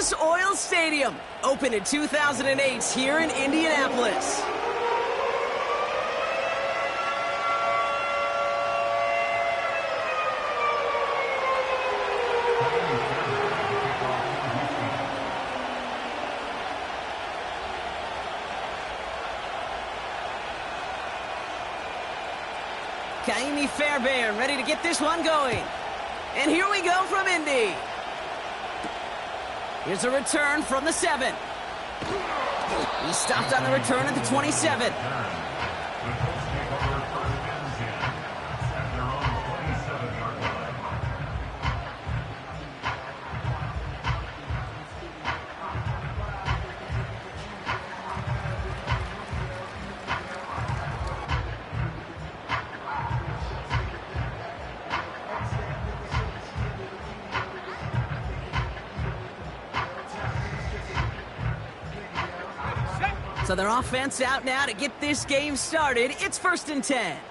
Lucas Oil Stadium, opened in 2008 here in Indianapolis. Kaimi Fairbairn ready to get this one going. And here we go from Indy. Here's a return from the 7. He stopped on the return at the 27. So their offense out now to get this game started. It's 1st and 10. Here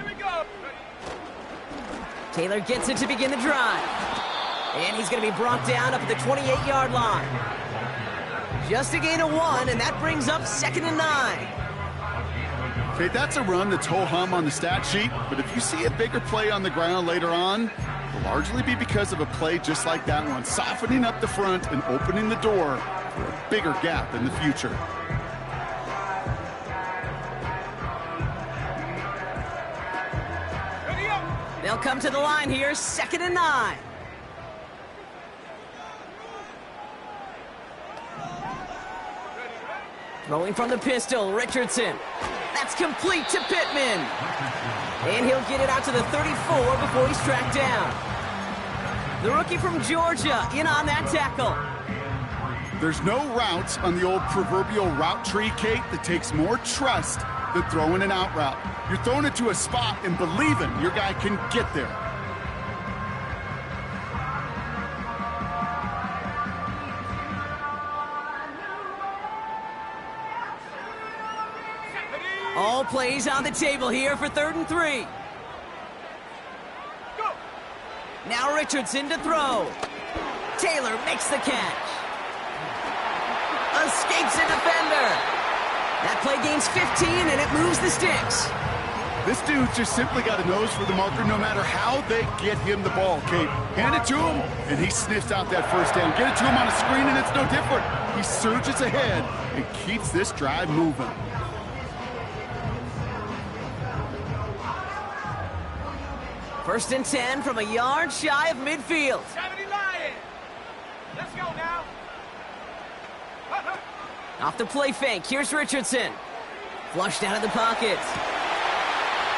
we go. Taylor gets it to begin the drive. And he's going to be brought down up at the 28-yard line. Just a gain of 1, and that brings up 2nd and 9. Okay, that's a run that's ho-hum on the stat sheet, but if you see a bigger play on the ground later on, it'll largely be because of a play just like that one, softening up the front and opening the door for a bigger gap in the future. They'll come to the line here, 2nd and 9. Throwing from the pistol, Richardson. That's complete to Pittman. And he'll get it out to the 34 before he's tracked down. The rookie from Georgia in on that tackle. There's no routes on the old proverbial route tree, Kate, that takes more trust than throwing an out route. You're throwing it to a spot and believing your guy can get there. All plays on the table here for 3rd and 3. Go. Now Richardson to throw. Taylor makes the catch. Escapes a defender. That play gains 15, and it moves the sticks. This dude just simply got a nose for the marker no matter how they get him the ball, Kate. Hand it to him, and he sniffs out that first down. Get it to him on a screen, and it's no different. He surges ahead and keeps this drive moving. First and 10 from a yard shy of midfield. 70 Lions. Let's go now. Off the play fake, here's Richardson. Flushed out of the pocket.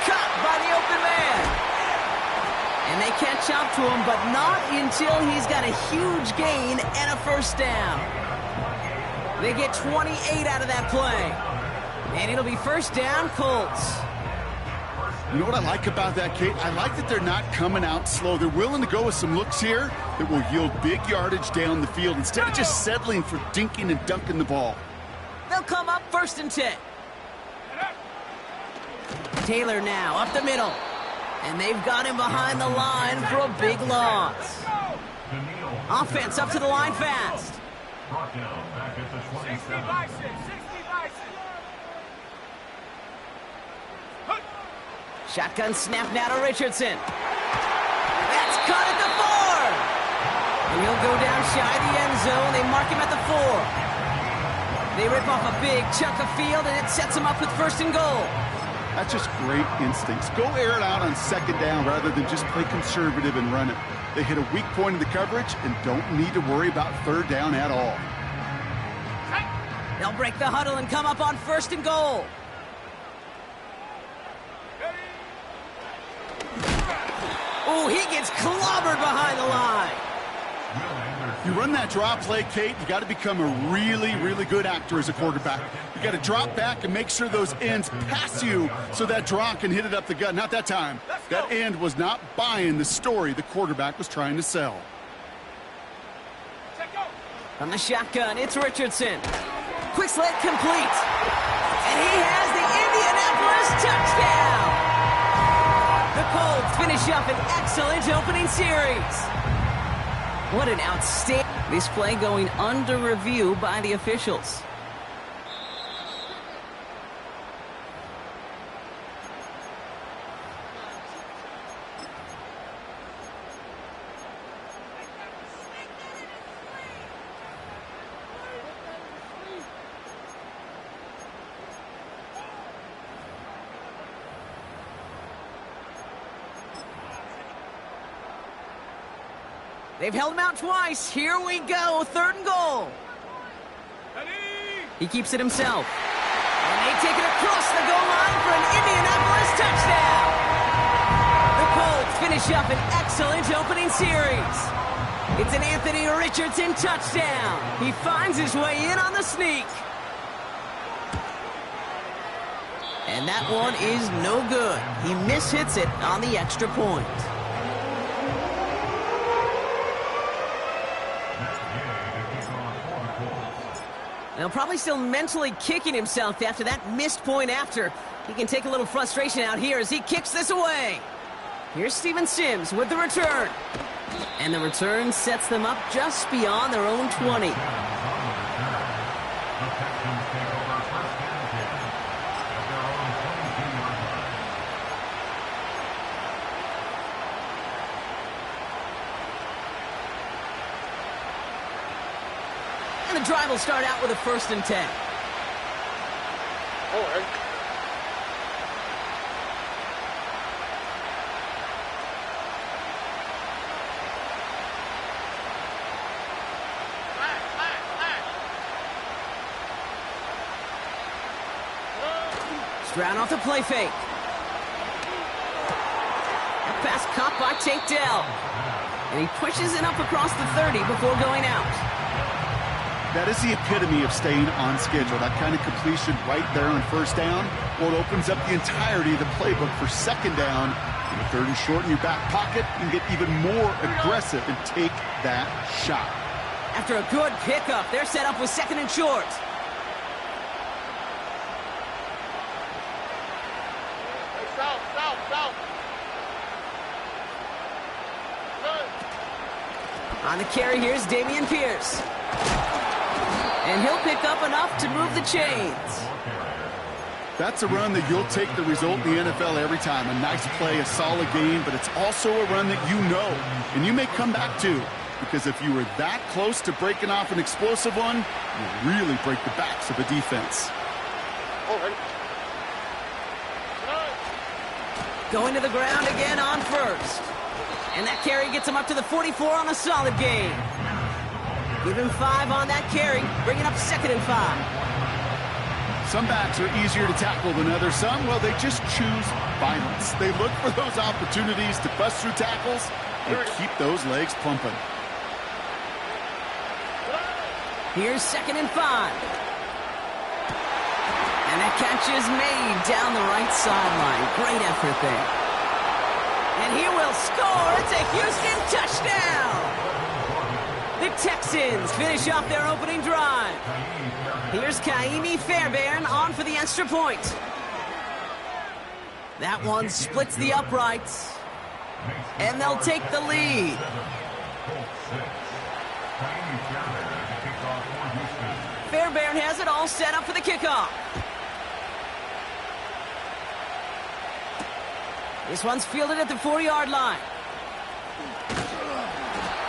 Caught by the open man. And they catch up to him, but not until he's got a huge gain and a first down. They get 28 out of that play. And it'll be first down, Colts. You know what I like about that, Kate? I like that they're not coming out slow. They're willing to go with some looks here that will yield big yardage down the field instead of just settling for dinking and dunking the ball. They'll come up 1st and 10. Taylor now up the middle. And they've got him behind the line for a big loss. Offense up to the line fast. Brought down back at the 60 27. Bison. 60 Bison. Shotgun snap now to Richardson. That's caught at the 4. And he'll go down shy of the end zone. They mark him at the 4. They rip off a big chunk of field, and it sets him up with 1st and goal. That's just great instincts. Go air it out on 2nd down rather than just play conservative and run it. They hit a weak point in the coverage and don't need to worry about 3rd down at all. They'll break the huddle and come up on 1st and goal. Oh, he gets clobbered behind the line. You run that draw play, Kate, you got to become a really, really good actor as a quarterback. You got to drop back and make sure those ends pass you so that draw can hit it up the gut. Not that time. That end was not buying the story the quarterback was trying to sell. From the shotgun, it's Richardson. Quick slant complete. And he has the Indianapolis touchdown. The Colts finish up an excellent opening series. What an outstanding... This play going under review by the officials. They've held him out twice. Here we go. 3rd and goal. He keeps it himself. And they take it across the goal line for an Indianapolis touchdown. The Colts finish up an excellent opening series. It's an Anthony Richardson touchdown. He finds his way in on the sneak. And that one is no good. He mishits it on the extra point. Now, probably still mentally kicking himself after that missed point after. He can take a little frustration out here as he kicks this away. Here's Steven Sims with the return. And the return sets them up just beyond their own 20. And the drive will start out with a 1st and 10. All right. Stroud off the play fake. A pass caught by Tank Dell. And he pushes it up across the 30 before going out. That is the epitome of staying on schedule. That kind of completion right there on 1st down. Well, it opens up the entirety of the playbook for 2nd down. And 3rd and short in your back pocket, you can get even more aggressive and take that shot. After a good pickup, they're set up with 2nd and short. South. On the carry, here's Damian Pierce. And he'll pick up enough to move the chains. That's a run that you'll take the result in the NFL every time. A nice play, a solid game, but it's also a run that you know, and you may come back to. Because if you were that close to breaking off an explosive one, you really break the backs of a defense. All right. Going to the ground again on 1st. And that carry gets him up to the 44 on a solid gain. Give him 5 on that carry, bringing up 2nd and 5. Some backs are easier to tackle than others. Some, well, they just choose violence. They look for those opportunities to bust through tackles and keep those legs pumping. Here's 2nd and 5. And that catch is made down the right sideline. Great effort there. And he will score. It's a Houston touchdown. The Texans finish off their opening drive. Here's Kaimi Fairbairn on for the extra point. That one splits the uprights. And they'll take the lead. Fairbairn has it all set up for the kickoff. This one's fielded at the 4-yard line.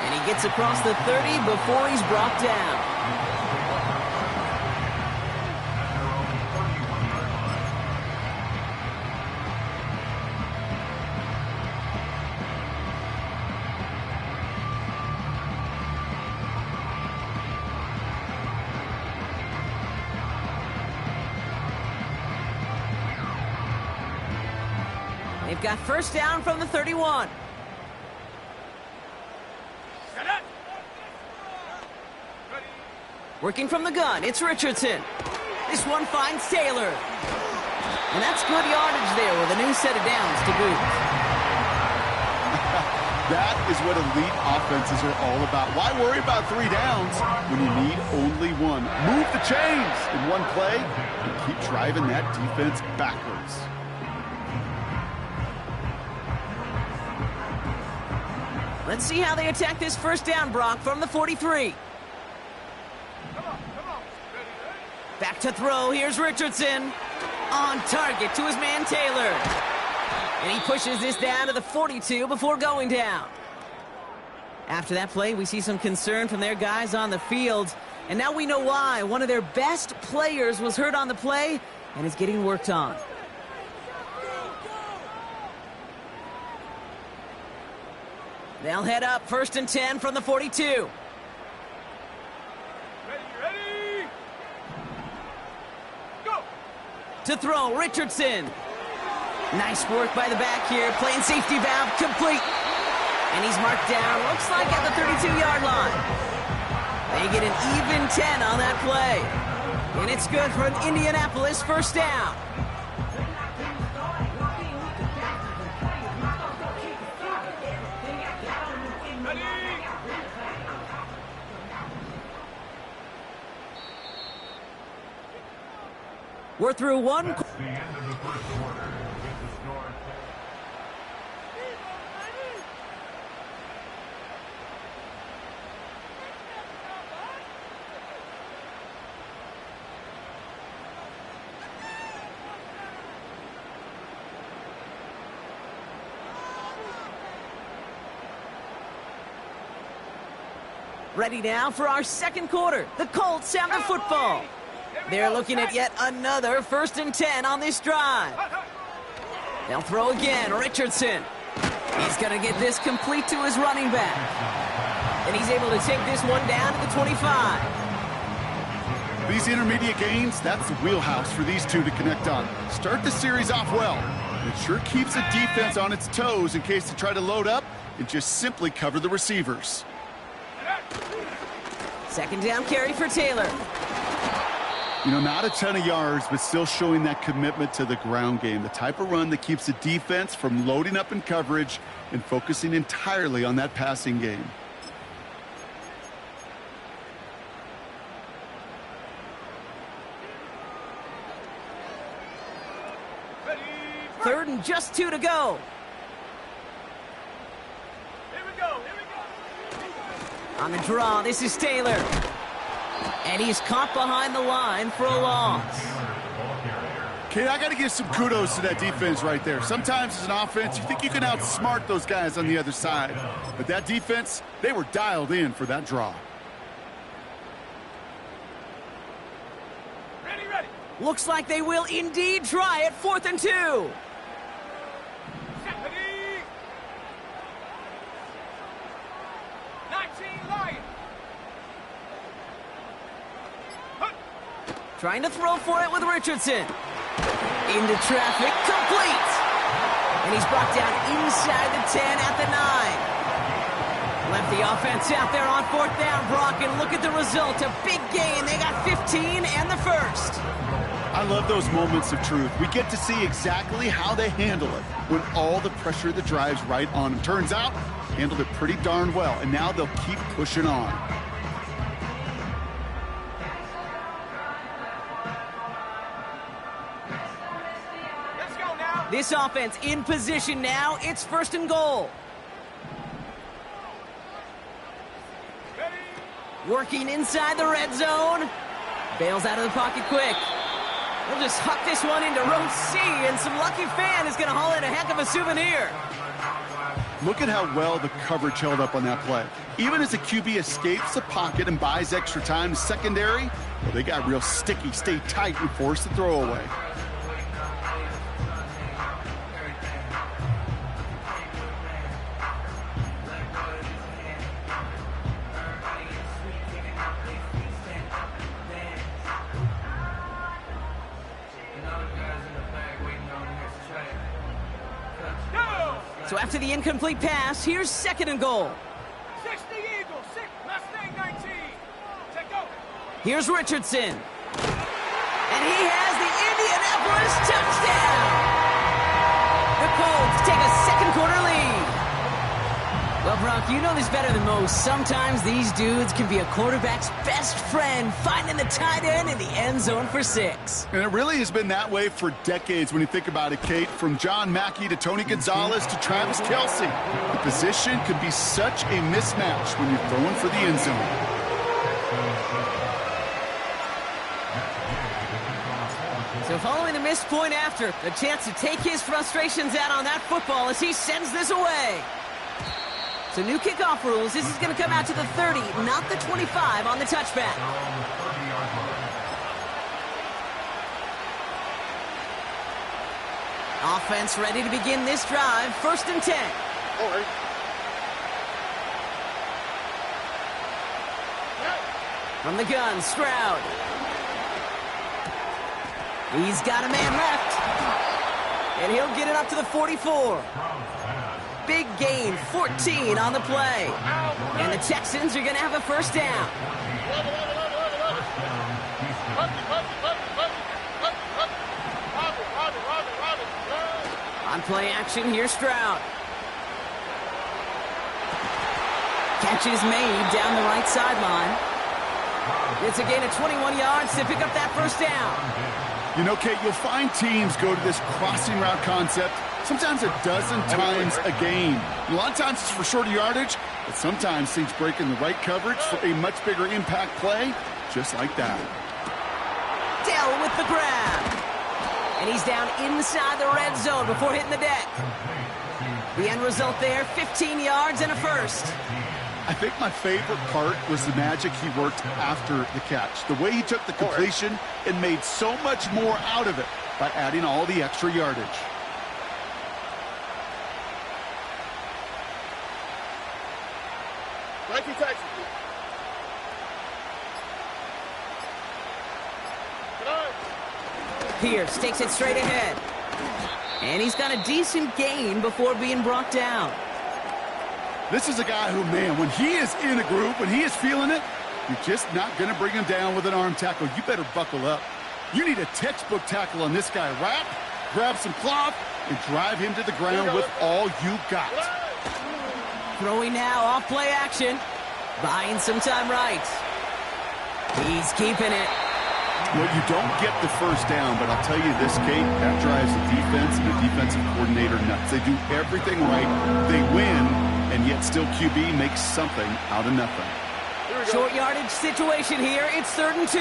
And he gets across the 30 before he's brought down. They've got 1st down from the 31. Working from the gun, it's Richardson. This one finds Taylor. And that's good yardage there with a new set of downs to boot. That is what elite offenses are all about. Why worry about 3 downs when you need only 1? Move the chains in one play and keep driving that defense backwards. Let's see how they attack this first down, Brock, from the 43. Come on. Back to throw. Here's Richardson. On target to his man Taylor. And he pushes this down to the 42 before going down. After that play, we see some concern from their guys on the field. And now we know why. One of their best players was hurt on the play and is getting worked on. They'll head up 1st and 10 from the 42. Ready? Go! To throw, Richardson. Nice work by the back here. Playing safety valve complete. And he's marked down, looks like at the 32-yard line. They get an even 10 on that play. And it's good for an Indianapolis first down. We're through one. That's the end of the first quarter. With the score. Ready now for our second quarter. The Colts have the football. They're looking at yet another 1st and 10 on this drive. They'll throw again. Richardson. He's going to get this complete to his running back. And he's able to take this one down to the 25. These intermediate gains, that's the wheelhouse for these two to connect on. Start the series off well. It sure keeps the defense on its toes in case they try to load up and just simply cover the receivers. Second down carry for Taylor. You know, not a ton of yards, but still showing that commitment to the ground game. The type of run that keeps the defense from loading up in coverage and focusing entirely on that passing game. Ready? 3rd and just 2 to go. Here we go. On the draw, this is Taylor. And he's caught behind the line for a loss. Kate, I got to give some kudos to that defense right there. Sometimes as an offense, you think you can outsmart those guys on the other side. But that defense, they were dialed in for that draw. Ready. Looks like they will indeed try it. 4th and 2. Set. Ready? 19 Lions. Trying to throw for it with Richardson. Into traffic, complete. And he's brought down inside the 10 at the 9. Left the offense out there on 4th down, Brock, and look at the result. A big gain. They got 15 and the first. I love those moments of truth. We get to see exactly how they handle it when all the pressure of the drive's right on them. Turns out, handled it pretty darn well, and now they'll keep pushing on. This offense in position now. It's 1st and goal. Ready? Working inside the red zone. Bails out of the pocket quick. We'll just huck this one into row C, and some lucky fan is going to haul in a heck of a souvenir. Look at how well the coverage held up on that play. Even as the QB escapes the pocket and buys extra time, secondary, well, they got real sticky, stay tight, and force the throw away. So after the incomplete pass, here's 2nd and goal. 60 Eagles, 6, last name 19. Take over. Here's Richardson. And he has the Indianapolis touchdown. The Colts take a second quarter lead. Well, Brock, you know this better than most. Sometimes these dudes can be a quarterback's best friend, finding the tight end in the end zone for 6. And it really has been that way for decades when you think about it, Kate. From John Mackey to Tony Gonzalez to Travis Kelce. The position can be such a mismatch when you're throwing for the end zone. So following the missed point after, a chance to take his frustrations out on that football as he sends this away. So new kickoff rules. This is going to come out to the 30, not the 25 on the touchback. Offense ready to begin this drive. 1st and 10. From the gun, Stroud. He's got a man left. And he'll get it up to the 44. Big gain, 14 on the play. And the Texans are going to have a 1st down. On play action, here's Stroud. Catch is made down the right sideline. It's a gain of 21 yards to pick up that 1st down. You know, Kate, you'll find teams go to this crossing route concept sometimes a dozen times a game. And a lot of times it's for shorter yardage, but sometimes things break in the right coverage for a much bigger impact play, just like that. Dell with the grab. And he's down inside the red zone before hitting the deck. The end result there, 15 yards and a 1st. I think my favorite part was the magic he worked after the catch. The way he took the completion and made so much more out of it by adding all the extra yardage. Pierce takes it straight ahead. And he's got a decent gain before being brought down. This is a guy who, man, when he is in a group, when he is feeling it, you're just not going to bring him down with an arm tackle. You better buckle up. You need a textbook tackle on this guy. Wrap, grab some cloth, and drive him to the ground with all you got. Throwing now off play action. Buying some time right. He's keeping it. Well, you don't get the 1st down, but I'll tell you this, Kate, that drives the defense and the defensive coordinator nuts. They do everything right. They win, and yet still QB makes something out of nothing. Short yardage situation here. It's 3rd and 2.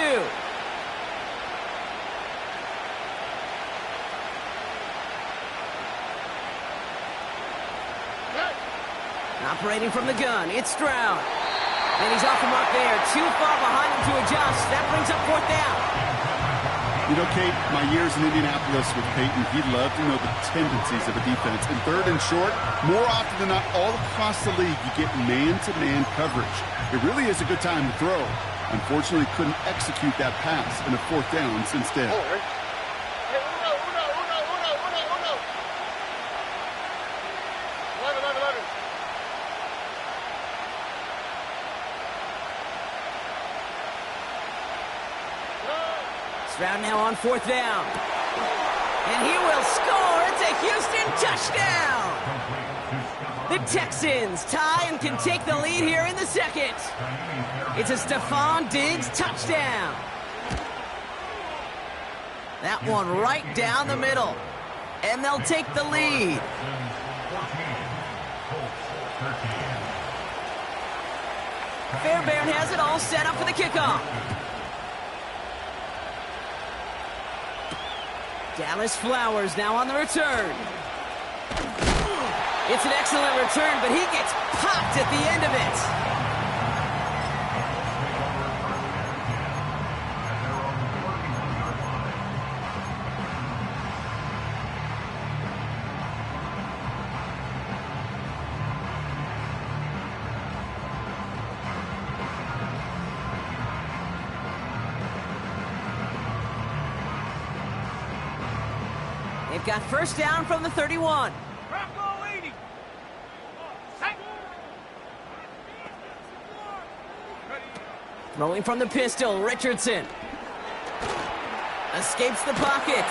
Operating from the gun, it's Stroud. And he's off the mark there. Too far behind him to adjust. That brings up 4th down. You know, Kate, my years in Indianapolis with Peyton, he'd love to know the tendencies of a defense. In 3rd and short, more often than not, all across the league, you get man-to-man coverage. It really is a good time to throw. Unfortunately, couldn't execute that pass in a 4th down instead. Stroud now on 4th down. And he will score. It's a Houston touchdown. The Texans tie and can take the lead here in the 2nd. It's a Stephon Diggs touchdown. That one right down the middle. And they'll take the lead. Fairbairn has it all set up for the kickoff. Dallas Flowers now on the return. It's an excellent return, but he gets popped at the end of it. They've got 1st down from the 31. Bronco 80. Set. Throwing from the pistol, Richardson. Escapes the pocket.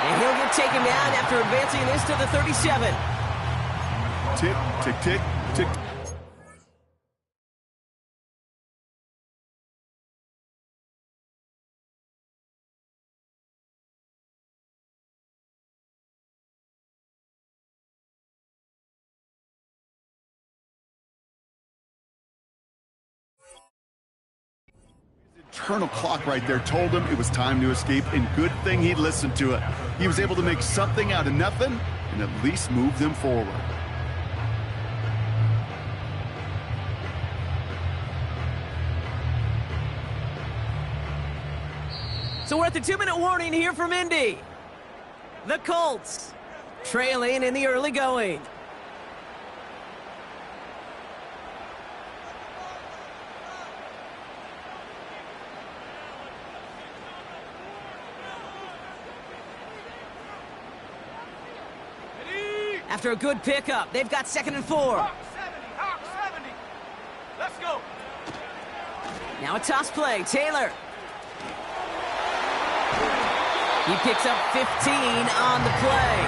And he'll get taken down after advancing this to the 37. Tick, tick, tick. to... Internal clock right there told him it was time to escape, and good thing he listened to it. He was able to make something out of nothing and at least move them forward. So we're at the 2-minute warning here from Indy. The Colts trailing in the early going. After a good pickup, they've got 2nd and 4. Hawk 70. Let's go. Now a toss play, Taylor. He picks up 15 on the play.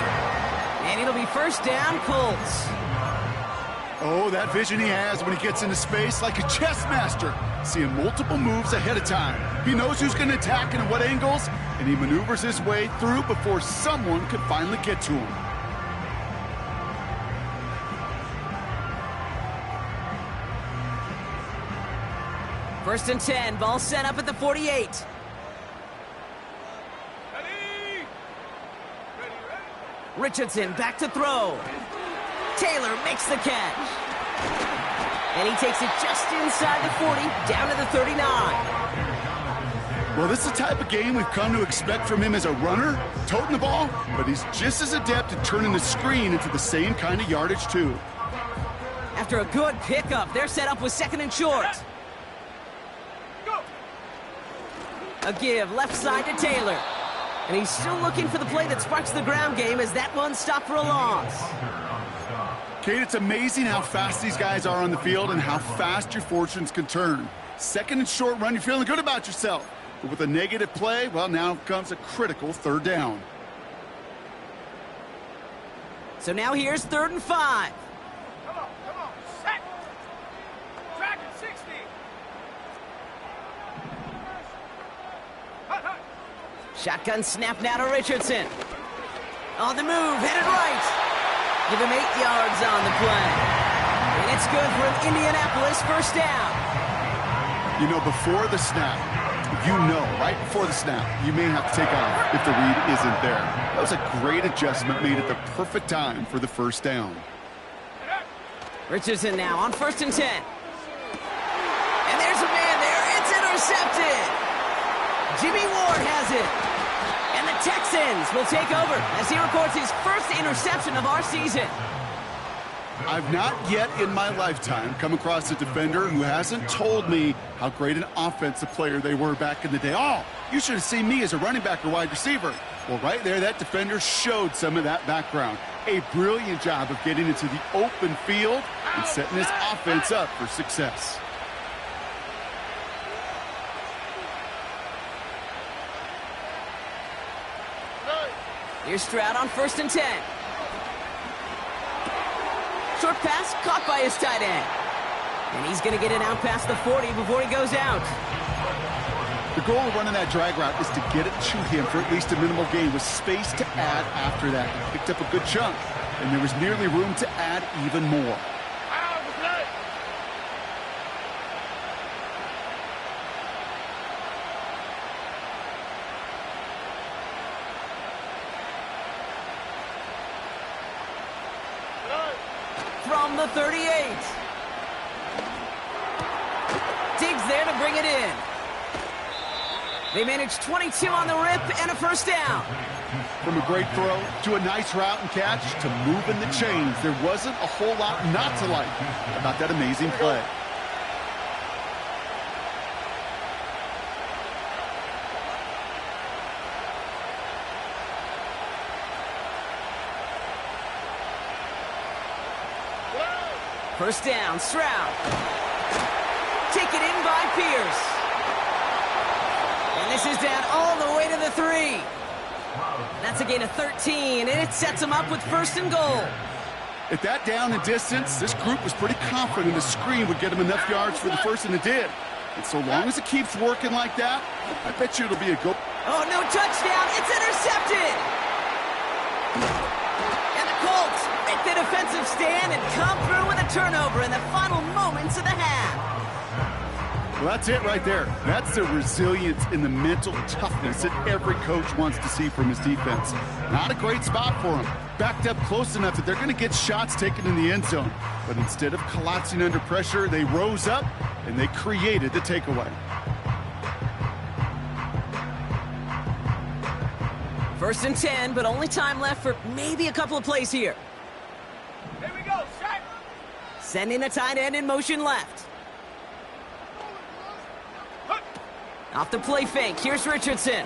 And it'll be first down, Colts. Oh, that vision he has when he gets into space, like a chess master, seeing multiple moves ahead of time. He knows who's going to attack and at what angles, and he maneuvers his way through before someone could finally get to him. First and 10, ball set up at the 48. Ready? Richardson back to throw. Taylor makes the catch. And he takes it just inside the 40, down to the 39. Well, this is the type of game we've come to expect from him as a runner, toting the ball, but he's just as adept at turning the screen into the same kind of yardage, too. After a good pickup, they're set up with 2nd and short. A give left side to Taylor. And he's still looking for the play that sparks the ground game as that one stopped for a loss. Kate, it's amazing how fast these guys are on the field and how fast your fortunes can turn. 2nd and short run, you're feeling good about yourself. But with a negative play, well, now comes a critical 3rd down. So now here's 3rd and 5. Come on. Set. Track at 60. Hut. Shotgun snap now to Richardson. On the move, headed right. Give him 8 yards on the play. And it's good for an Indianapolis first down. You know, before the snap, right before the snap, you may have to take off if the read isn't there. That was a great adjustment made at the perfect time for the first down. Richardson now on 1st and 10. And there's a man there. It's intercepted. Jimmy Ward has it. And the Texans will take over as he records his first interception of our season. I've not yet in my lifetime come across a defender who hasn't told me how great an offensive player they were back in the day. Oh, you should have seen me as a running back or wide receiver. Well, right there, that defender showed some of that background. A brilliant job of getting into the open field and setting his offense up for success. Here's Stroud on 1st and 10. Short pass caught by his tight end. And he's going to get it out past the 40 before he goes out. The goal of running that drag route is to get it to him for at least a minimal gain with space to add after that. He picked up a good chunk, and there was nearly room to add even more. From the 38. Diggs there to bring it in. They managed 22 on the rip and a first down. From a great throw to a nice route and catch to moving the chains, there wasn't a whole lot not to like about that amazing play. First down, Stroud. Taken in by Pierce. And this is down all the way to the 3. That's a gain of 13, and it sets them up with 1st and goal. At that down and distance, this group was pretty confident the screen would get him enough yards for the first, and it did. And so long as it keeps working like that, I bet you it'll be a go. Oh, no touchdown. It's intercepted. And the Colts make the defensive stand and come through with a turnover in the final moments of the half. Well, that's it right there. That's the resilience and the mental toughness that every coach wants to see from his defense. Not a great spot for him. Backed up close enough that they're going to get shots taken in the end zone. But instead of collapsing under pressure, they rose up and they created the takeaway. First and 10, but only time left for maybe a couple of plays here. Here we go, set. Sending the tight end in motion left. Off the play fake, here's Richardson.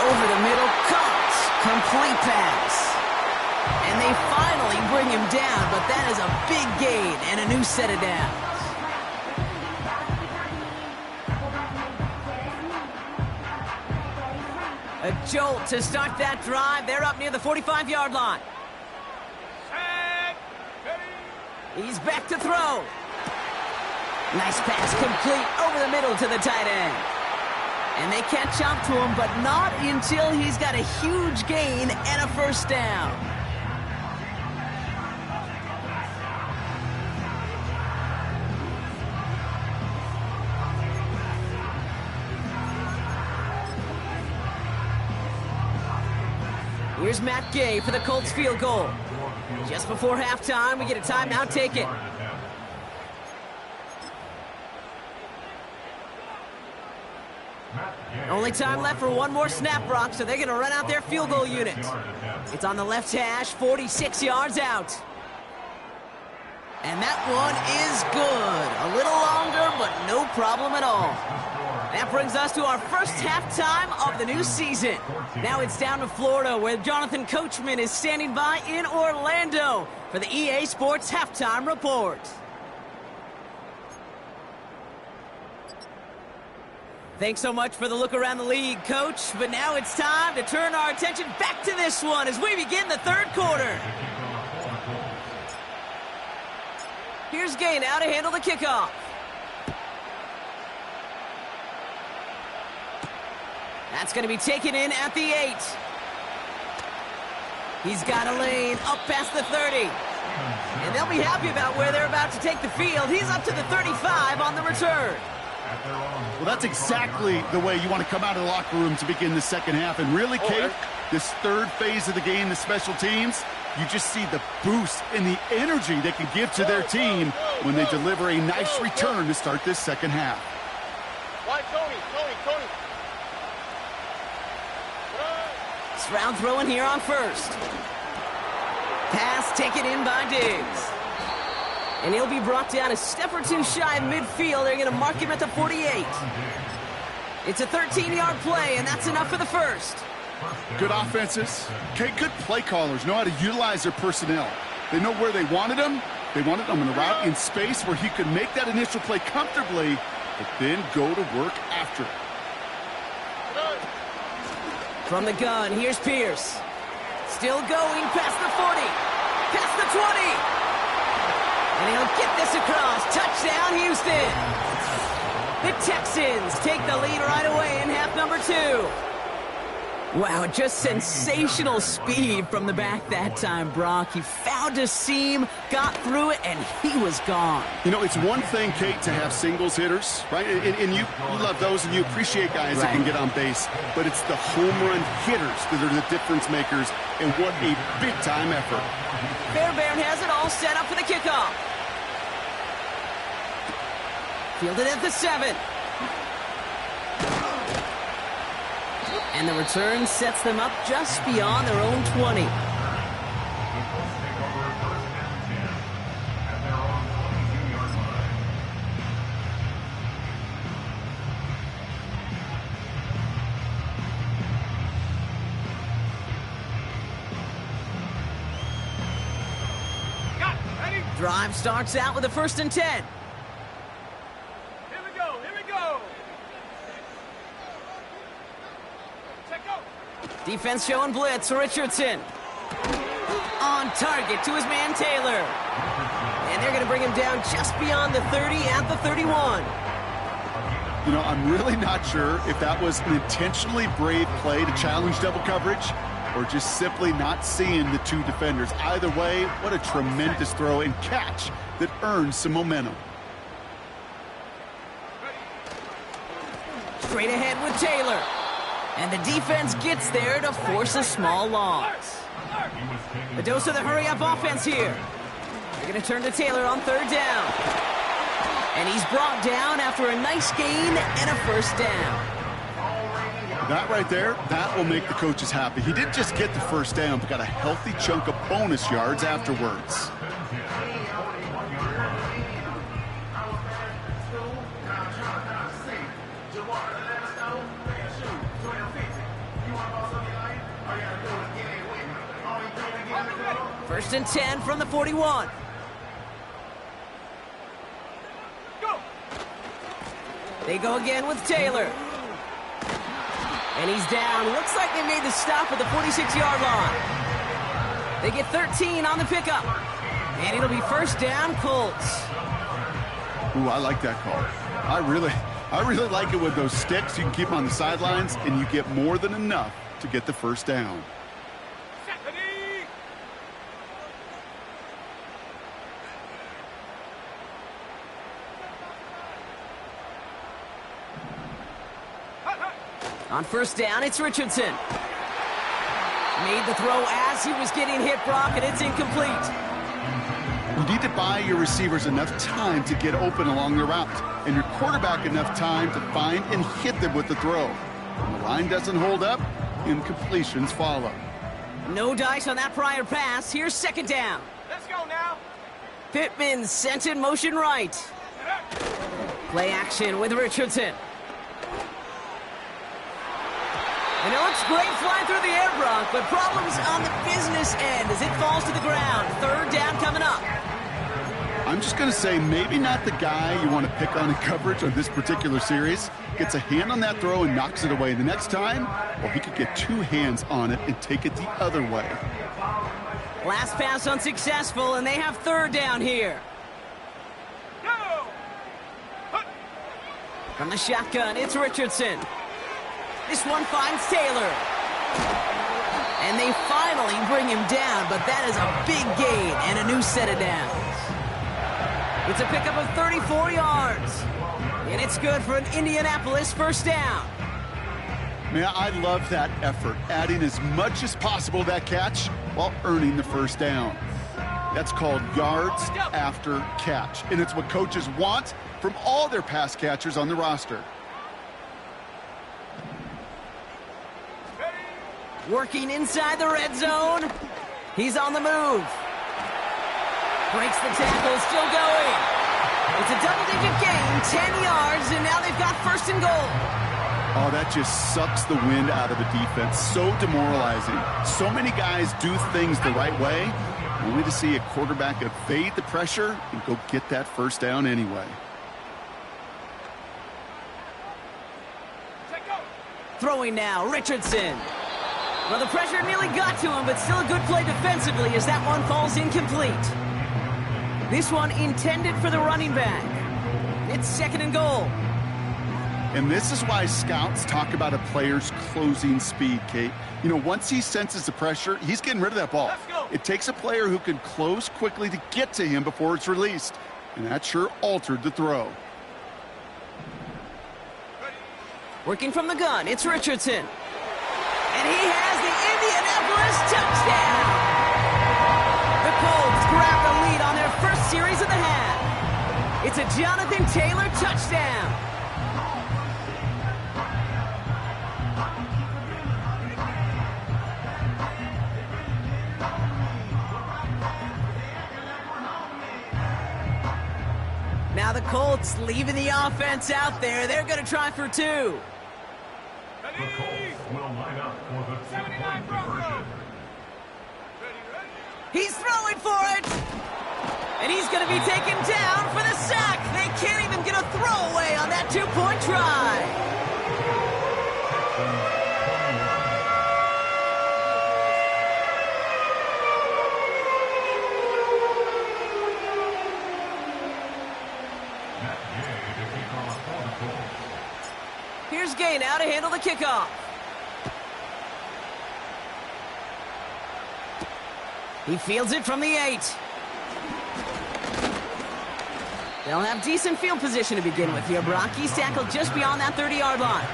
Over the middle, caught. Complete pass. And they finally bring him down, but that is a big gain and a new set of downs. A jolt to start that drive. They're up near the 45-yard line. Set. Ready. He's back to throw. Nice pass complete over the middle to the tight end. And they catch up to him, but not until he's got a huge gain and a first down. Here's Matt Gay for the Colts field goal. Just before halftime, we get a timeout. Take it. Only time left for one more snap, Brock, so they're going to run out their field goal unit. It's on the left hash, 46 yards out. And that one is good. A little longer, but no problem at all. That brings us to our first halftime of the new season. Now it's down to Florida, where Jonathan Coachman is standing by in Orlando for the EA Sports Halftime Report. Thanks so much for the look around the league, Coach. But now it's time to turn our attention back to this one as we begin the third quarter. Here's Gay now to handle the kickoff. That's going to be taken in at the 8. He's got a lane up past the 30. And they'll be happy about where they're about to take the field. He's up to the 35 on the return. Well, that's exactly the way you want to come out of the locker room to begin the second half. And really, Kate, this third phase of the game, the special teams, you just see the boost and the energy they can give to their team when they deliver a nice return to start this second half. Why, Tony? It's round throwing here on first. Pass taken in by Diggs. And he'll be brought down a step or two shy of midfield. They're going to mark him at the 48. It's a 13-yard play, and that's enough for the first. Good offenses. Okay, good play callers know how to utilize their personnel. They know where they wanted them. They wanted them in a route in space where he could make that initial play comfortably, but then go to work after. From the gun, here's Pierce. Still going past the 40, past the 20. And he'll get this across. Touchdown, Houston. The Texans take the lead right away in half number 2. Wow, just sensational speed from the back that time, Brock. He found a seam, got through it, and he was gone. You know, it's one thing, Kate, to have singles hitters, right? And you love those, and you appreciate guys that can get on base. But it's the home run hitters that are the difference makers, and what a big-time effort. Fairbairn has it all set up for the kickoff. Fielded at the 7. And the return sets them up just beyond their own 20. Drive starts out with a 1st and 10. Here we go. Check out. Defense showing blitz. Richardson. target to his man Taylor. And they're going to bring him down just beyond the 30 at the 31. You know, I'm really not sure if that was an intentionally brave play to challenge double coverage or just simply not seeing the two defenders. Either way, what a tremendous throw and catch that earns some momentum. Straight ahead with Taylor. And the defense gets there to force a small loss. A dose of the hurry-up offense here. They're going to turn to Taylor on third down. And he's brought down after a nice gain and a first down. That right there, that will make the coaches happy. He didn't just get the first down, but got a healthy chunk of bonus yards afterwards. First and 10 from the 41. They go again with Taylor. And he's down. Looks like they made the stop at the 46-yard line. They get 13 on the pickup. And it'll be first down, Colts. Ooh, I like that call. I really like it with those sticks. You can keep them on the sidelines, and you get more than enough to get the first down. On first down, it's Richardson. Made the throw as he was getting hit, Brock, and it's incomplete. You need to buy your receivers enough time to get open along the route, and your quarterback enough time to find and hit them with the throw. When the line doesn't hold up, incompletions follow. No dice on that prior pass. Here's second down. Let's go now. Pittman sent in motion right. Play action with Richardson. And it looks great flying through the air, Brock, but problems on the business end as it falls to the ground. Third down coming up. I'm just going to say maybe not the guy you want to pick on in coverage on this particular series. Gets a hand on that throw and knocks it away. The next time, well, he could get two hands on it and take it the other way. Last pass unsuccessful, and they have third down here. Go! From the shotgun, it's Richardson. This one finds Taylor. And they finally bring him down, but that is a big gain and a new set of downs. It's a pickup of 34 yards. And it's good for an Indianapolis first down. Man, I love that effort, adding as much as possible to that catch while earning the first down. That's called yards after catch, and it's what coaches want from all their pass catchers on the roster. Working inside the red zone. He's on the move. Breaks the tackle, still going. It's a double-digit gain, 10 yards, and now they've got first and goal. Oh, that just sucks the wind out of a defense. So demoralizing. So many guys do things the right way, only to see a quarterback evade the pressure and go get that first down anyway. Throwing now, Richardson. Well, the pressure nearly got to him, but still a good play defensively as that one falls incomplete. This one intended for the running back. It's second and goal. And this is why scouts talk about a player's closing speed, Kate. You know, once he senses the pressure, he's getting rid of that ball. It takes a player who can close quickly to get to him before it's released. And that sure altered the throw. Working from the gun, it's Richardson. And he has the Indianapolis touchdown. The Colts grab the lead on their first series of the half. It's a Jonathan Taylor touchdown. Now the Colts leaving the offense out there. They're going to try for two. The Colts will line up for the two-point conversion. He's throwing for it. And he's going to be taken down for the sack. They can't even get a throwaway on that two-point try. Here's Gay now to handle the kickoff. He fields it from the 8. They'll have decent field position to begin with here. Brock, he's tackled just beyond that 30-yard line.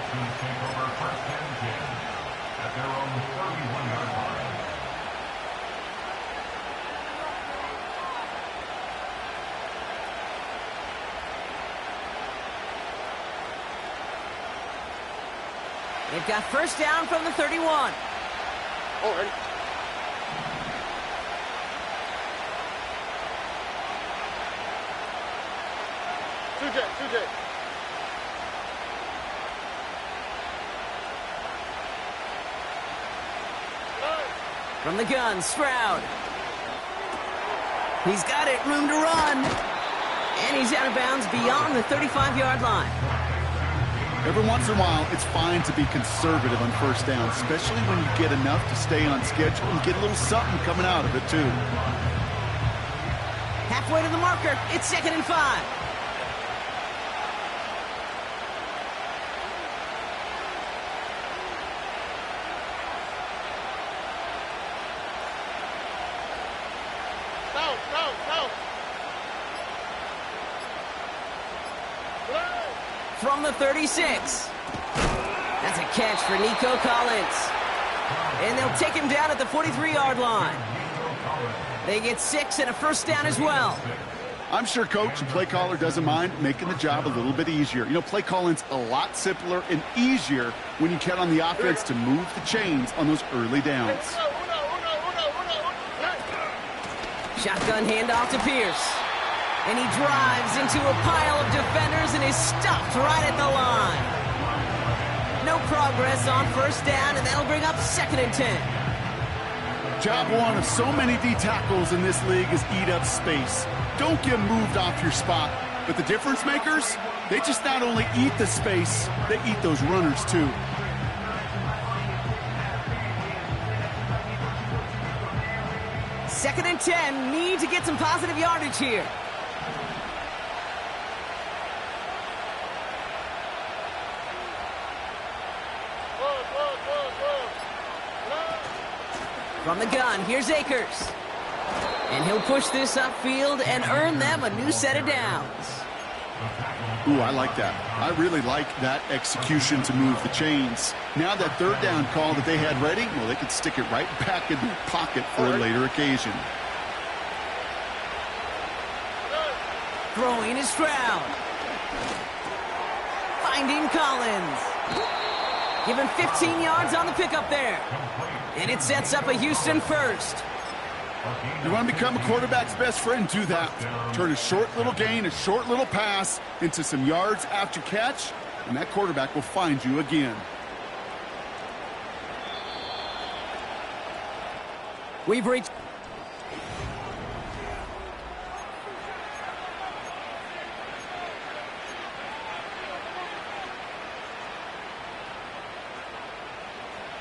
They've got first down from the 31. Already. Two J. From the gun, Stroud. He's got it, room to run. And he's out of bounds beyond the 35-yard line. Every once in a while, it's fine to be conservative on first down, especially when you get enough to stay on schedule and get a little something coming out of it, too. Halfway to the marker, it's 2nd and 5. From the 36. That's a catch for Nico Collins. And they'll take him down at the 43-yard line. They get 6 and a first down as well. I'm sure coach and play caller doesn't mind making the job a little bit easier. You know, play calling's a lot simpler and easier when you count on the offense to move the chains on those early downs. Shotgun handoff to Pierce. And he drives into a pile of defenders and is stopped right at the line. No progress on first down, and that'll bring up 2nd and 10. Job one of so many D tackles in this league is eat up space. Don't get moved off your spot. But the difference makers, they just not only eat the space, they eat those runners too. Second and 10, need to get some positive yardage here. From the gun, here's Akers. And he'll push this upfield and earn them a new set of downs. Ooh, I like that. I really like that execution to move the chains. Now that third down call that they had ready, well, they could stick it right back in their pocket for a later occasion. Throwing is Stroud. Finding Collins. Give him 15 yards on the pickup there. And it sets up a Houston first. You want to become a quarterback's best friend? Do that. Turn a short little gain, a short little pass into some yards after catch, and that quarterback will find you again. We've reached...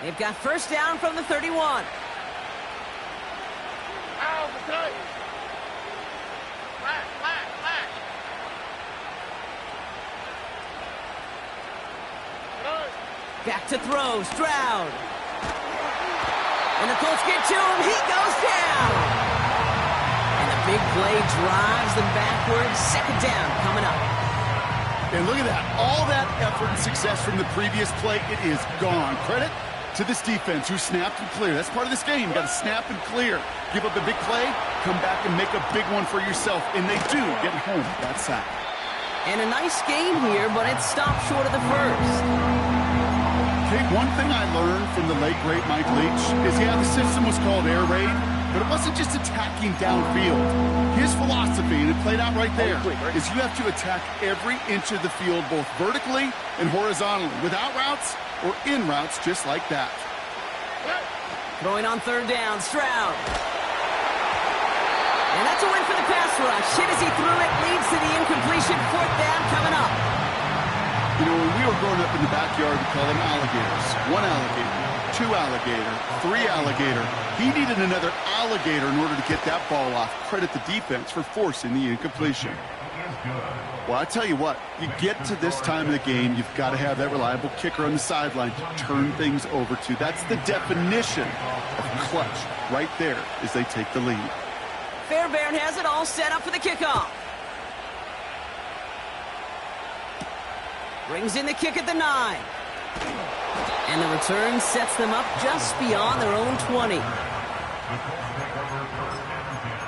They've got first down from the 31. Back to throw, Stroud. And the Colts get to him. He goes down. And the big play drives them backwards. Second down coming up. And look at that. All that effort and success from the previous play, it is gone. Credit to this defense who snapped and cleared. That's part of this game. You got to snap and clear. Give up a big play, come back and make a big one for yourself. And they do get home that sack. And a nice game here, but it stopped short of the first. Okay, one thing I learned from the late, great Mike Leach is, yeah, the system was called air raid, but it wasn't just attacking downfield. His philosophy, and it played out right there, is you have to attack every inch of the field, both vertically and horizontally, without routes or in routes just like that. Throwing on third down, Stroud. And that's a win for the pass rush. Hit as he threw it, leads to the incompletion. Fourth down coming up. You know, when we were growing up in the backyard, we called them alligators. One alligator, two alligator, three alligator. He needed another alligator in order to get that ball off. Credit the defense for forcing the incompletion. good. Well, I tell you what, you get to this time of the game, you've got to have that reliable kicker on the sideline to turn things over to. That's the definition of clutch right there as they take the lead. Fairbairn has it all set up for the kickoff. Brings in the kick at the 9. And the return sets them up just beyond their own 20. The Colts take over first and 10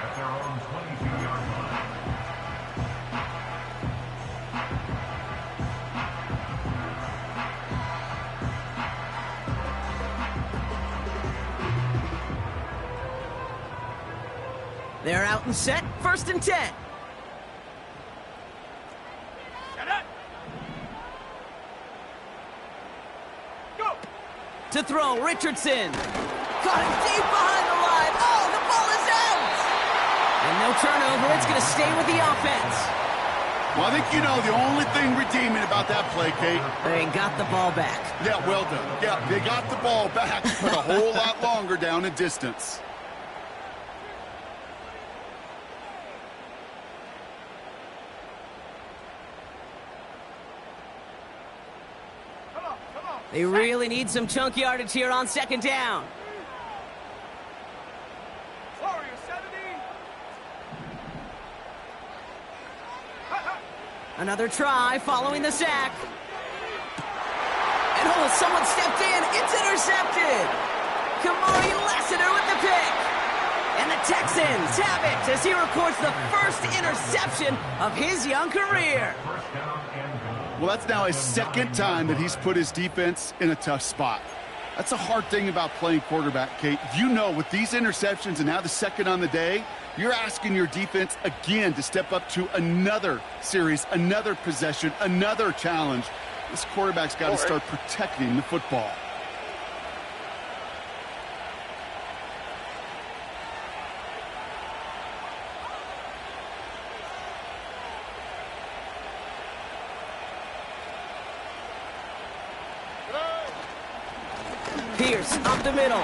at their own 22-yard line. They're out and set, first and 10. Get it. Go. To throw, Richardson. Caught him deep behind the line. Oh, the ball is out! And no turnover, it's going to stay with the offense. Well, I think you know the only thing redeeming about that play, Kate. They got the ball back. Yeah, well done. Yeah, they got the ball back, but a whole lot longer down in distance. They really need some chunk yardage here on second down. Warrior 70. Another try following the sack. And oh, someone stepped in. It's intercepted. Kamari Lassiter with the pick. And the Texans have it as he records the first interception of his young career. First down and goal. Well, that's now his second time that he's put his defense in a tough spot. That's a hard thing about playing quarterback, Kate. You know, with these interceptions and now the second on the day, you're asking your defense again to step up to another series, another possession, another challenge. This quarterback's got to start protecting the football. Pierce up the middle.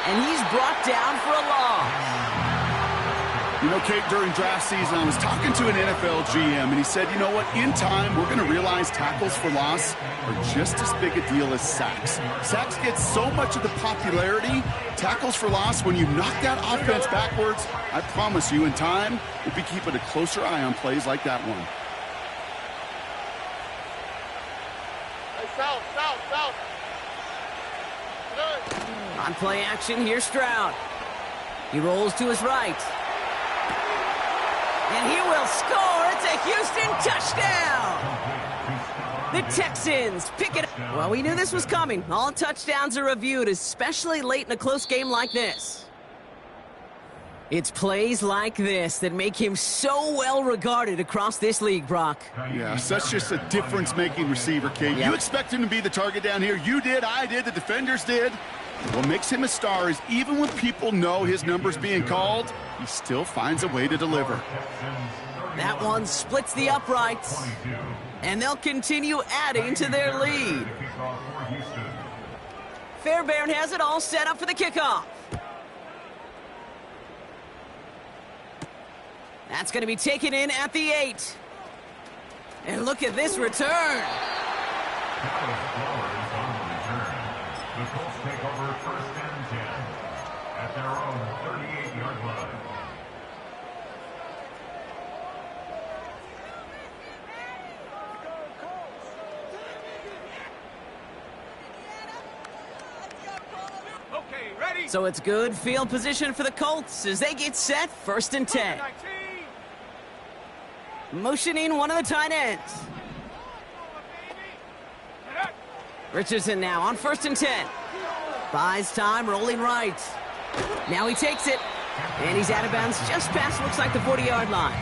And he's brought down for a loss. You know, Kate, during draft season, I was talking to an NFL GM, and he said, you know what, in time, we're going to realize tackles for loss are just as big a deal as sacks. Sacks get so much of the popularity. Tackles for loss, when you knock that offense backwards, I promise you, in time, we'll be keeping a closer eye on plays like that one. Hey, south. On play action, here's Stroud. He rolls to his right. And he will score. It's a Houston touchdown. The Texans pick it up. Well, we knew this was coming. All touchdowns are reviewed, especially late in a close game like this. It's plays like this that make him so well regarded across this league, Brock. Yeah, such just a difference-making receiver, Kate. Yep. You expect him to be the target down here. You did, I did, the defenders did. What makes him a star is even when people know his number's being called, he still finds a way to deliver. That one splits the uprights, and they'll continue adding to their lead. Fairbairn has it all set up for the kickoff. That's going to be taken in at the 8. And look at this return. The Colts take over first and 10 at their own 38-yard line. Okay, ready. So it's good field position for the Colts as they get set, first and 10. 19. Motioning one of the tight ends. Richardson now on first and 10. Buys time, rolling right. Now he takes it. And he's out of bounds just past, looks like, the 40-yard line.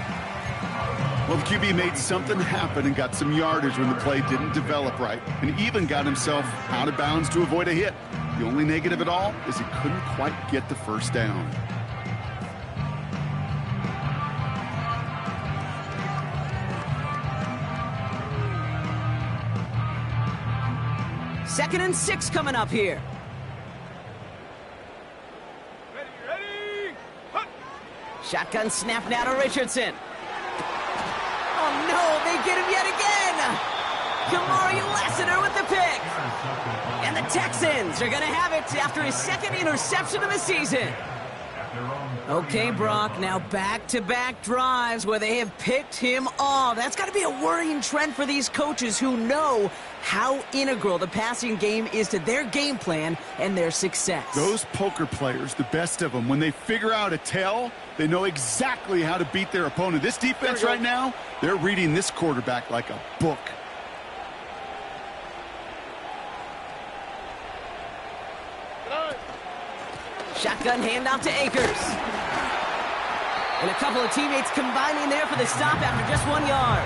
Well, the QB made something happen and got some yardage when the play didn't develop right, and even got himself out of bounds to avoid a hit. The only negative at all is he couldn't quite get the first down. Second and 6 coming up here. Ready. Hut. Shotgun snap now to Richardson. they get him yet again? Kamari Lassiter with the pick. And the Texans are going to have it after his second interception of the season. Okay, Brock, now back-to-back drives where they have picked him off. That's got to be a worrying trend for these coaches who know how integral the passing game is to their game plan and their success. Those poker players, the best of them, when they figure out a tell, they know exactly how to beat their opponent. This defense right now, they're reading this quarterback like a book. Shotgun handoff to Akers. And a couple of teammates combining there for the stop after just 1 yard.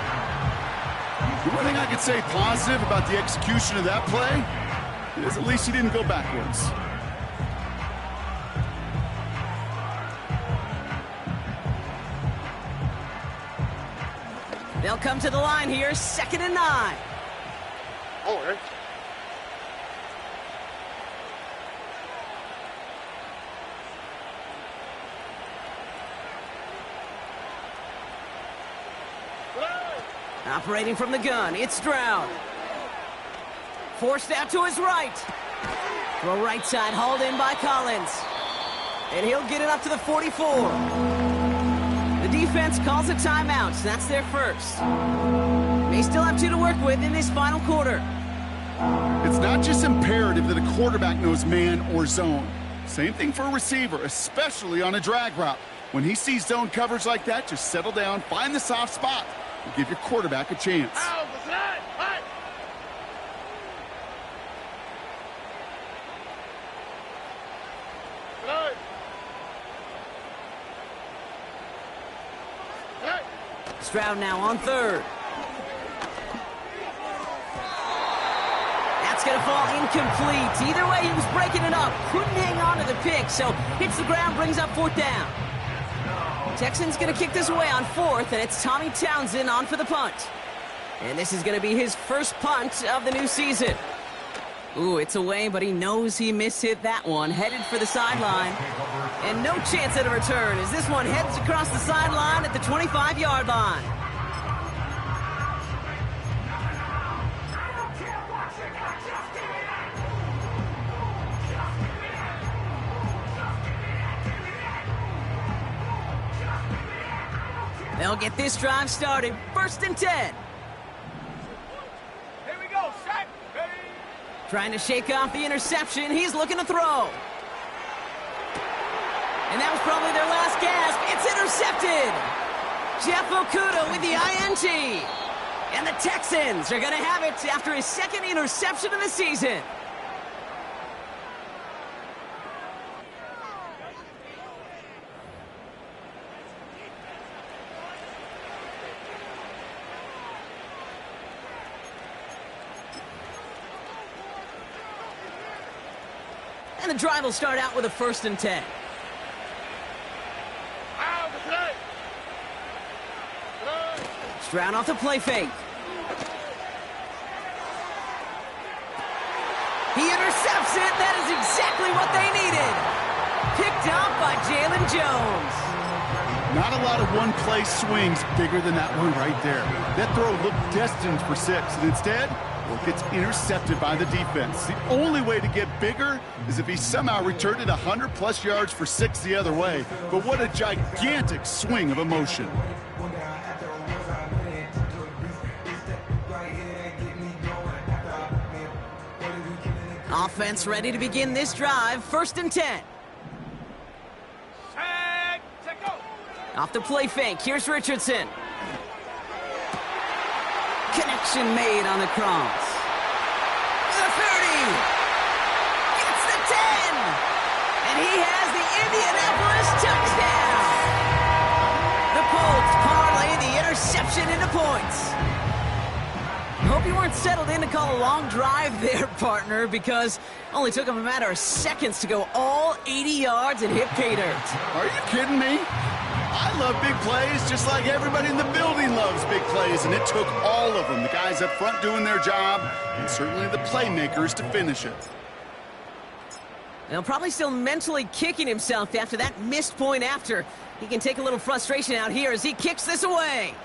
The one thing I could say positive about the execution of that play is at least he didn't go backwards. They'll come to the line here, 2nd and 9. Oh, Operating from the gun, it's Stroud. Forced out to his right. Throw right side, hauled in by Collins. And he'll get it up to the 44. The defense calls a timeout. That's their first. They still have 2 to work with in this final quarter. It's not just imperative that a quarterback knows man or zone. Same thing for a receiver, especially on a drag route. When he sees zone coverage like that, just settle down, find the soft spot, and give your quarterback a chance. Stroud now on 3rd. That's going to fall incomplete. Either way, he was breaking it up. Couldn't hang on to the pick, so hits the ground, brings up 4th down. Texans going to kick this away on 4th, and it's Tommy Townsend on for the punt. And this is going to be his first punt of the new season. Ooh, it's away, but he knows he mishit that one. Headed for the sideline. And no chance at a return as this one heads across the sideline at the 25-yard line. They'll get this drive started. 1st and 10. Here we go, set, ready. Trying to shake off the interception. He's looking to throw. And that was probably their last gasp. It's intercepted. Jeff Okudah with the INT. And the Texans are going to have it after his 2nd interception of the season. And the drive will start out with a 1st and 10. Stroud off the play fake. He intercepts it. That is exactly what they needed. Picked off by Jalen Jones. Not a lot of one-play swings bigger than that one right there. That throw looked destined for 6, and instead, well, it gets intercepted by the defense. The only way to get bigger is if he somehow returned it 100-plus yards for 6 the other way. But what a gigantic swing of emotion. Offense ready to begin this drive. 1st and 10. Set, go. Off the play fake. Here's Richardson. Connection made on the cross. The 30. Gets the 10. And he has the Indianapolis touchdown. The Colts parlay the interception into points. Hope you weren't settled in to call a long drive there, partner, because it only took him a matter of seconds to go all 80 yards and hit pay dirt. Are you kidding me? I love big plays just like everybody in the building loves big plays, and it took all of them, the guys up front doing their job, and certainly the playmakers to finish it. Now, probably still mentally kicking himself after that missed point after. He can take a little frustration out here as he kicks this away.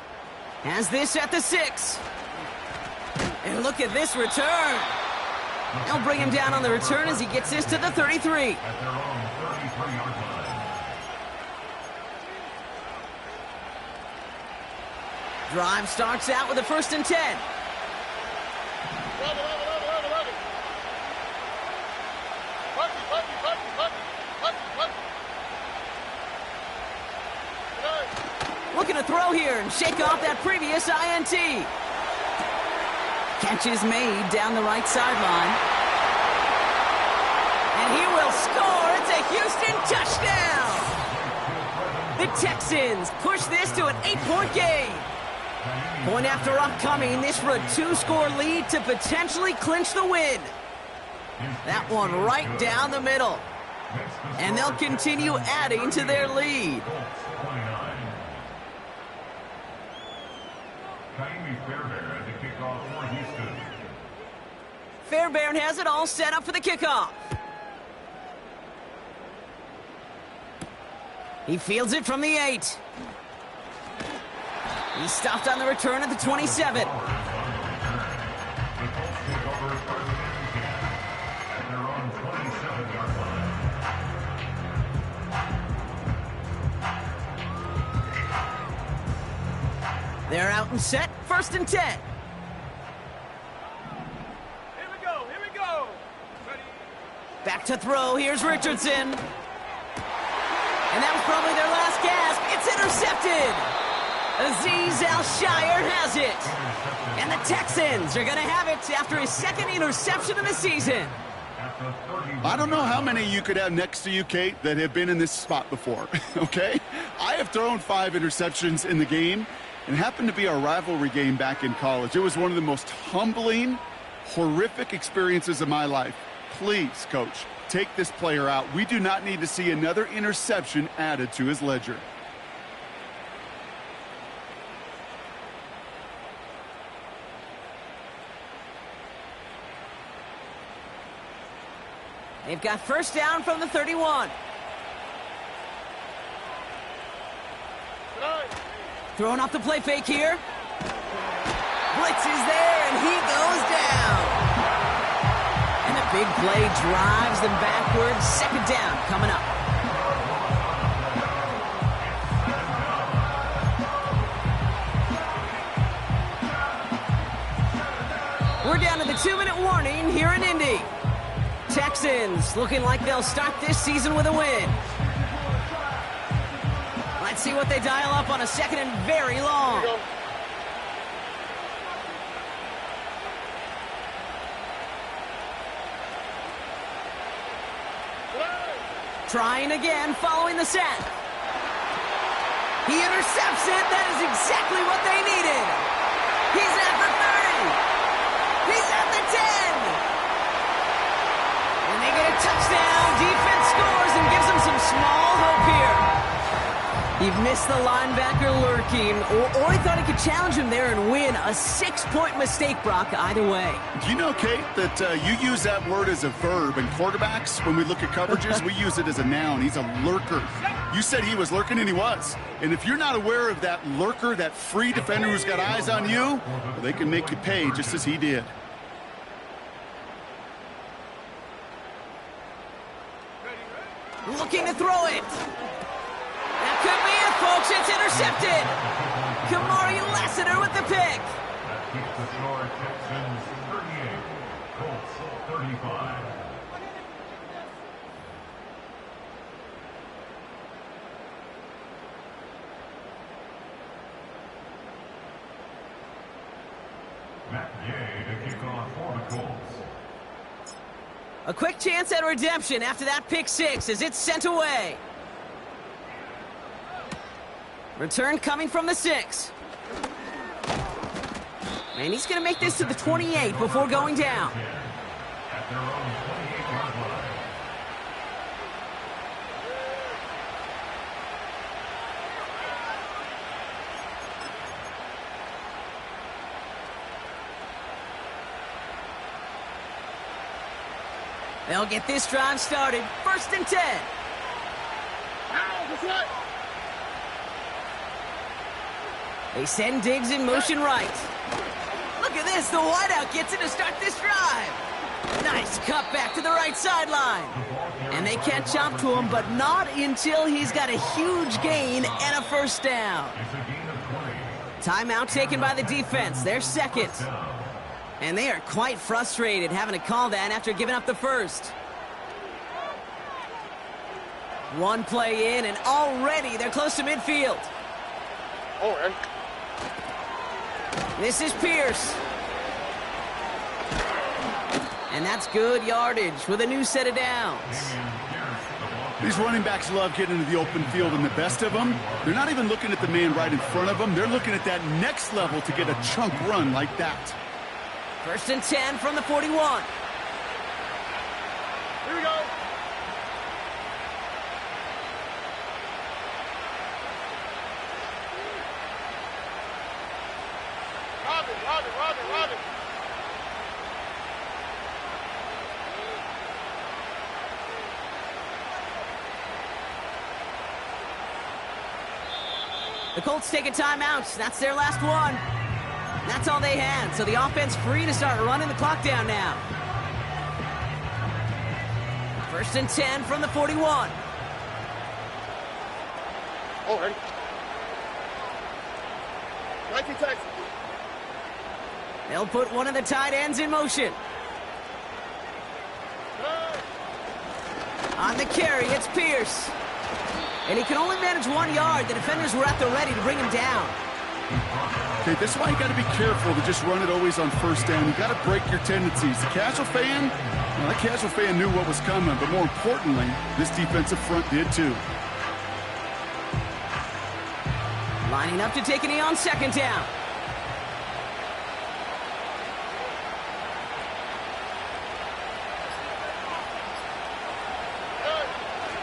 Has this at the 6. And look at this return. They'll bring him down on the return as he gets this to the 33. At their own 33-yard line. Drive starts out with a 1st and 10. Looking to throw here and shake off that previous INT. Catch is made down the right sideline. And he will score. It's a Houston touchdown. The Texans push this to an 8-point game. Point after upcoming, this for a 2-score lead to potentially clinch the win. That one right down the middle. And they'll continue adding to their lead. Fairbairn has it all set up for the kickoff. He fields it from the 8. He's stopped on the return at the 27. They're out and set, 1st and 10. Here we go, here we go. Ready? Back to throw, here's Richardson. And that was probably their last gasp. It's intercepted. Azeez Al-Shaair has it. And the Texans are going to have it after his 2nd interception of the season. I don't know how many you could have next to you, Kate, that have been in this spot before, okay? I have thrown 5 interceptions in the game, and happened to be our rivalry game back in college. It was one of the most humbling, horrific experiences of my life. Please, Coach, take this player out. We do not need to see another interception added to his ledger. They've got 1st down from the 31. Throwing off the play fake here. Blitz is there, and he goes down. And a big play drives them backwards. 2nd down coming up. We're down to the 2-minute warning here in Indy. Texans looking like they'll start this season with a win. Let's see what they dial up on a 2nd and very long. Trying again following the sack. He intercepts it. That is exactly what they needed. He's at the 30. He's at the 10. And they get a touchdown. Defense scores and gives them some small hope here. He missed the linebacker lurking, or he thought he could challenge him there and win. A 6-point mistake, Brock, either way. Do you know, Kate, that you use that word as a verb, and quarterbacks, when we look at coverages, we use it as a noun. He's a lurker. You said he was lurking, and he was. And if you're not aware of that lurker, that free defender who's got eyes on you, well, they can make you pay just as he did. Looking to throw it. That could be it, folks. It's intercepted. Kamari Lassiter with the pick. That keeps the score Texans 38, Colts 35. Matt Gay to kick off for the Colts. A quick chance at redemption after that pick 6 as it's sent away. Return coming from the 6. And he's going to make this to the 28 before going down. At their own 28-yard line. They'll get this drive started. 1st and 10. They send Diggs in motion right. Look at this, the wideout gets it to start this drive. Nice cut back to the right sideline. And they can't chop to him, but not until he's got a huge gain and a first down. Timeout taken by the defense, their second. And they are quite frustrated having to call that after giving up the first. One play in, and already they're close to midfield. This is Pierce. And that's good yardage with a new set of downs. These running backs love getting into the open field, and the best of them, they're not even looking at the man right in front of them. They're looking at that next level to get a chunk run like that. 1st and 10 from the 41. Here we go. Robin. The Colts take a timeout. That's their last one. That's all they had, so the offense free to start running the clock down now. 1st and 10 from the 41. Ready. 19 Texas. They'll put one of the tight ends in motion. On the carry, it's Pierce. And he can only manage 1 yard. The defenders were at the ready to bring him down. Okay, this is why you got to be careful to just run it always on first down. You got to break your tendencies. The casual fan, well, that casual fan knew what was coming, but more importantly, this defensive front did too. Lining up to take a knee on 2nd down.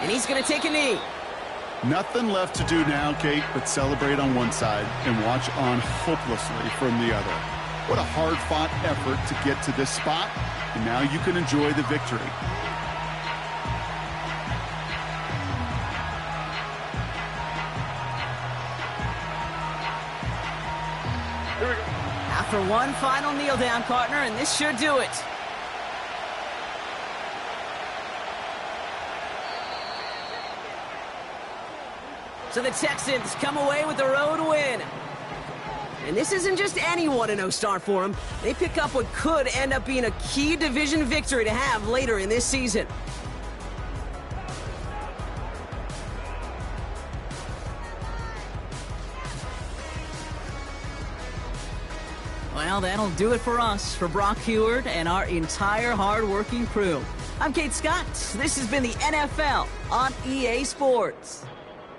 And he's going to take a knee. Nothing left to do now, Kate, but celebrate on one side and watch on hopelessly from the other. What a hard-fought effort to get to this spot, and now you can enjoy the victory. Here we go. After one final kneel down, partner, and this should do it. So the Texans come away with the road win. And this isn't just any 1-0 start for them. They pick up what could end up being a key division victory to have later in this season. Well, that'll do it for us, for Brock Huard and our entire hard-working crew. I'm Kate Scott. This has been the NFL on EA Sports.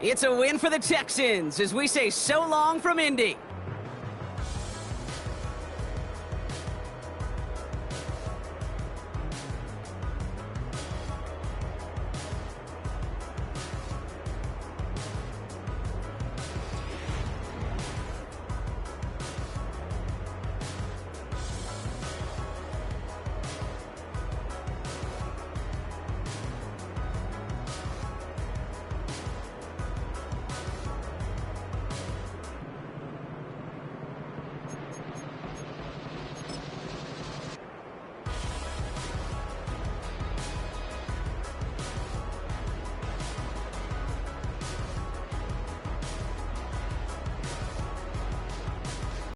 It's a win for the Texans as we say so long from Indy.